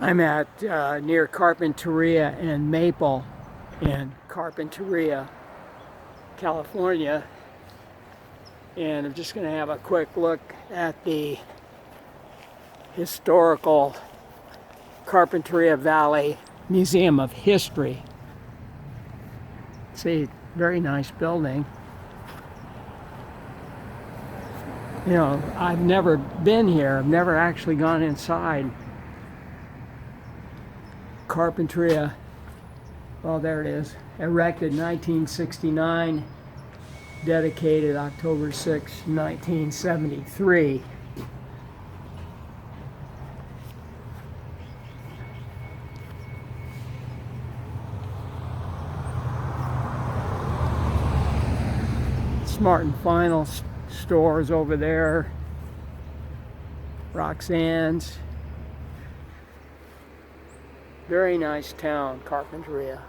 I'm at near Carpinteria and Maple in Carpinteria, California, and I'm just going to have a quick look at the historical Carpinteria Valley Museum of History. See, very nice building. You know, I've never been here. I've never actually gone inside. Carpinteria, well, there it is, erected 1969, dedicated October 6, 1973. Smart and Final stores over there, Roxanne's. Very nice town, Carpinteria.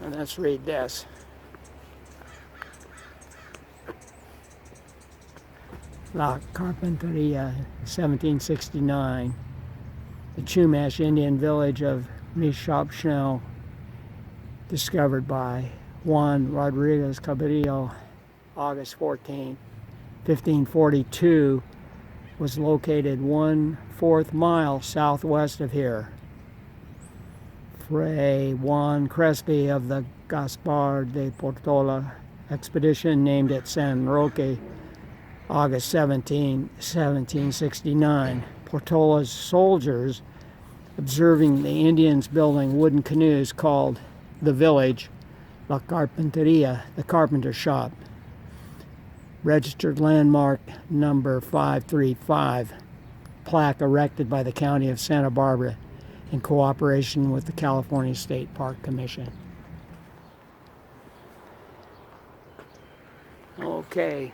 And let's read this. La Carpinteria, 1769. The Chumash Indian village of Mishapshell, discovered by Juan Rodriguez Cabrillo, August 14, 1542, was located 1/4 mile southwest of here. Fray Juan Crespi of the Gaspar de Portola expedition named it San Roque, August 17, 1769. Portola's soldiers, observing the Indians building wooden canoes, called the village La Carpinteria, the carpenter shop. Registered landmark number 535, plaque erected by the County of Santa Barbara in cooperation with the California State Park Commission. Okay.